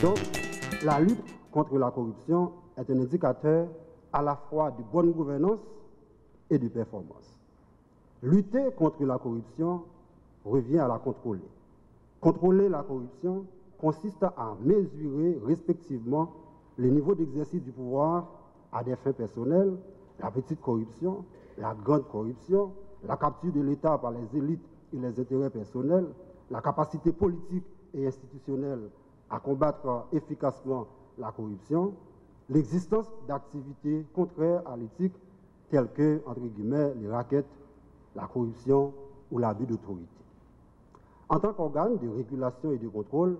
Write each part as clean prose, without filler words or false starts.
Donc, la lutte contre la corruption est un indicateur à la fois de bonne gouvernance et de performance. Lutter contre la corruption revient à la contrôler. Contrôler la corruption consiste à mesurer respectivement le niveau d'exercice du pouvoir à des fins personnelles, la petite corruption, la grande corruption, la capture de l'État par les élites et les intérêts personnels, la capacité politique et institutionnelle à combattre efficacement la corruption, l'existence d'activités contraires à l'éthique telles que, entre guillemets, les rackets, la corruption ou l'abus d'autorité. En tant qu'organe de régulation et de contrôle,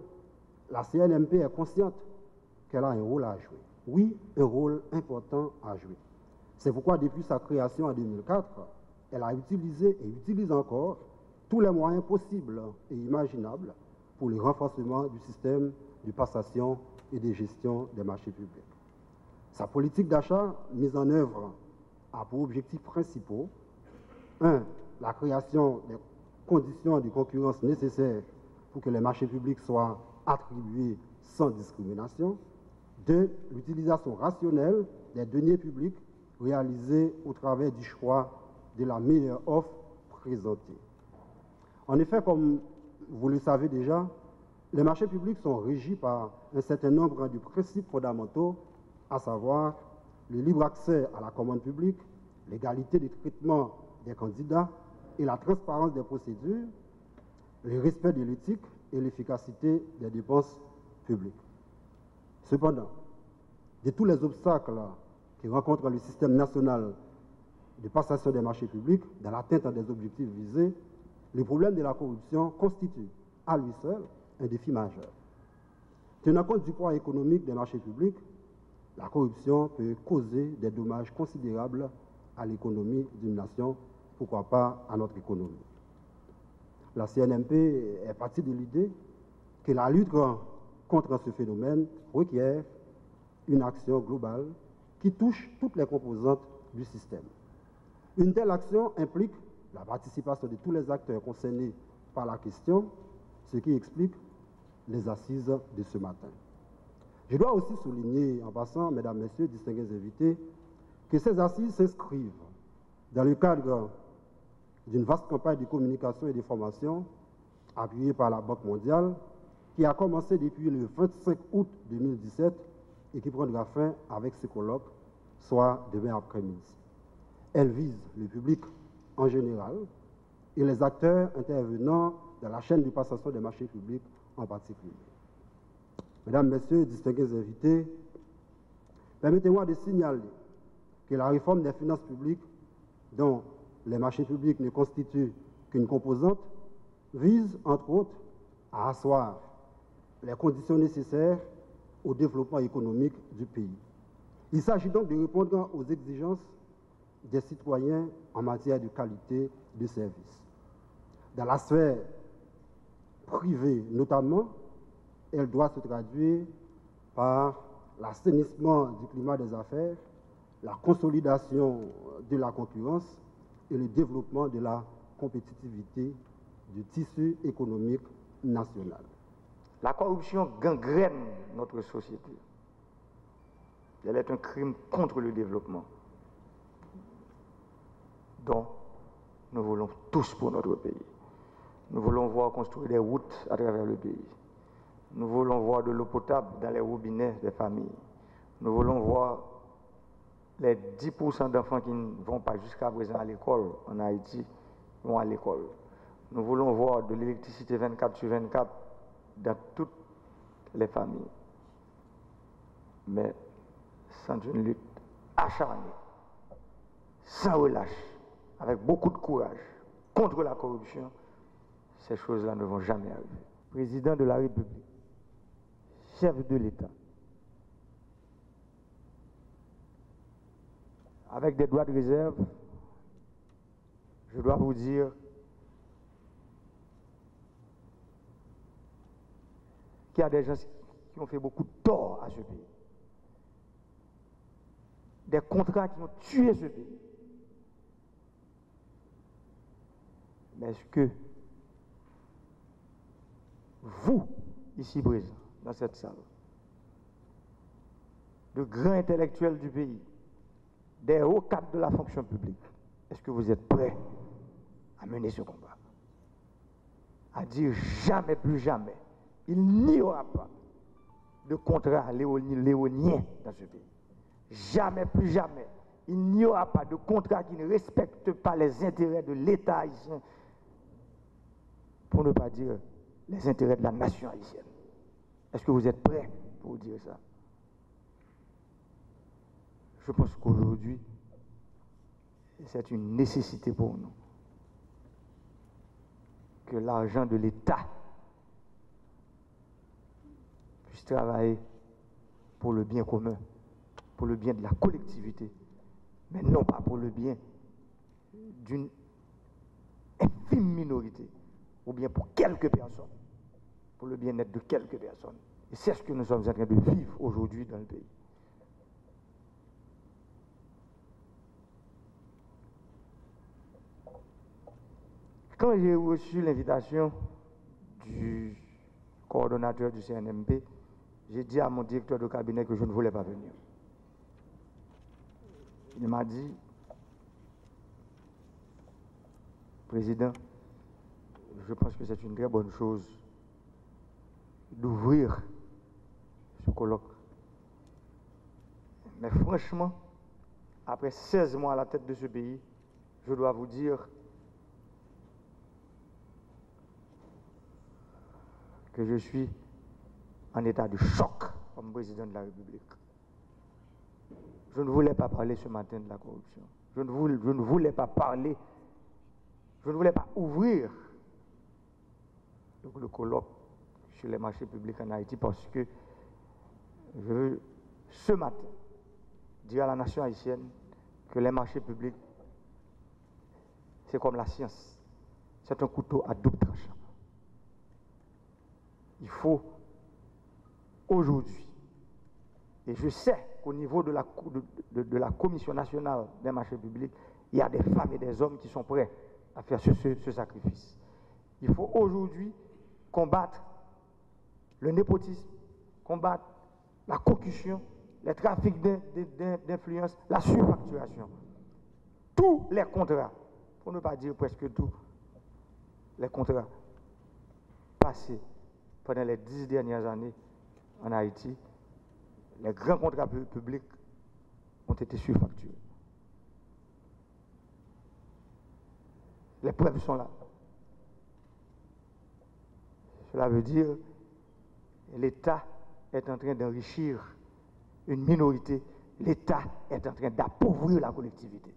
la CNMP est consciente qu'elle a un rôle à jouer. Oui, un rôle important à jouer. C'est pourquoi, depuis sa création en 2004, elle a utilisé et utilise encore tous les moyens possibles et imaginables pour le renforcement du système de passation et de gestion des marchés publics. Sa politique d'achat mise en œuvre a pour objectifs principaux 1. La création des conditions de concurrence nécessaires pour que les marchés publics soient attribués sans discrimination. 2. L'utilisation rationnelle des deniers publics réalisés au travers du choix de la meilleure offre présentée. En effet, comme vous le savez déjà, les marchés publics sont régis par un certain nombre de principes fondamentaux, à savoir le libre accès à la commande publique, l'égalité de traitement des candidats et la transparence des procédures, le respect de l'éthique et l'efficacité des dépenses publiques. Cependant, de tous les obstacles que rencontre le système national de passation des marchés publics dans l'atteinte des objectifs visés, le problème de la corruption constitue à lui seul un défi majeur. Tenant compte du poids économique des marchés publics, la corruption peut causer des dommages considérables à l'économie d'une nation, pourquoi pas à notre économie. La CNMP est partie de l'idée que la lutte contre ce phénomène requiert une action globale qui touche toutes les composantes du système. Une telle action implique la participation de tous les acteurs concernés par la question, ce qui explique les assises de ce matin. Je dois aussi souligner, en passant, mesdames, messieurs, distingués invités, que ces assises s'inscrivent dans le cadre d'une vaste campagne de communication et de formation appuyée par la Banque mondiale qui a commencé depuis le 25 août 2017 et qui prendra fin avec ce colloque, soit demain après-midi. Elle vise le public en général et les acteurs intervenant dans la chaîne de passation des marchés publics en particulier. Mesdames, Messieurs, distingués invités, permettez-moi de signaler que la réforme des finances publiques, dont les marchés publics ne constituent qu'une composante, vise, entre autres, à asseoir les conditions nécessaires au développement économique du pays. Il s'agit donc de répondre aux exigences des citoyens en matière de qualité de service. Dans la sphère privée notamment, elle doit se traduire par l'assainissement du climat des affaires, la consolidation de la concurrence et le développement de la compétitivité du tissu économique national. La corruption gangrène notre société. Elle est un crime contre le développement dont nous voulons tous pour notre pays. Nous voulons voir construire des routes à travers le pays. Nous voulons voir de l'eau potable dans les robinets des familles. Nous voulons voir les 10% d'enfants qui ne vont pas jusqu'à présent à l'école en Haïti vont à l'école. Nous voulons voir de l'électricité 24/24 dans toutes les familles. Mais sans une lutte acharnée, sans relâche, avec beaucoup de courage contre la corruption, ces choses-là ne vont jamais arriver. Président de la République, chef de l'État, avec des droits de réserve, je dois vous dire qu'il y a des gens qui ont fait beaucoup de tort à ce pays. Des contrats qui ont tué ce pays. Mais est-ce que vous, ici présents, dans cette salle, de grands intellectuels du pays, des hauts cadres de la fonction publique. Est-ce que vous êtes prêts à mener ce combat? À dire jamais, plus jamais, il n'y aura pas de contrat léonien dans ce pays. Jamais, plus jamais, il n'y aura pas de contrat qui ne respecte pas les intérêts de l'État haïtien, pour ne pas dire les intérêts de la nation haïtienne. Est-ce que vous êtes prêts pour dire ça? Je pense qu'aujourd'hui, c'est une nécessité pour nous que l'argent de l'État puisse travailler pour le bien commun, pour le bien de la collectivité, mais non pas pour le bien d'une infime minorité, ou bien pour quelques personnes, pour le bien-être de quelques personnes. Et c'est ce que nous sommes en train de vivre aujourd'hui dans le pays. Quand j'ai reçu l'invitation du coordonnateur du CNMP, j'ai dit à mon directeur de cabinet que je ne voulais pas venir. Il m'a dit, Président, je pense que c'est une très bonne chose d'ouvrir ce colloque. Mais franchement, après 16 mois à la tête de ce pays, je dois vous dire que je suis en état de choc comme président de la République. Je ne voulais pas parler ce matin de la corruption. Je ne voulais pas parler, je ne voulais pas ouvrir le colloque sur les marchés publics en Haïti parce que je veux ce matin dire à la nation haïtienne que les marchés publics, c'est comme la science. C'est un couteau à double tranchant. Il faut aujourd'hui, et je sais qu'au niveau de la Commission nationale des marchés publics, il y a des femmes et des hommes qui sont prêts à faire ce sacrifice. Il faut aujourd'hui combattre le népotisme, combattre la concussion, les trafics d'influence, la surfacturation. Tous les contrats, pour ne pas dire presque tous, les contrats passés pendant les 10 dernières années en Haïti, les grands contrats publics ont été surfacturés. Les preuves sont là. Cela veut dire que l'État est en train d'enrichir une minorité, l'État est en train d'appauvrir la collectivité.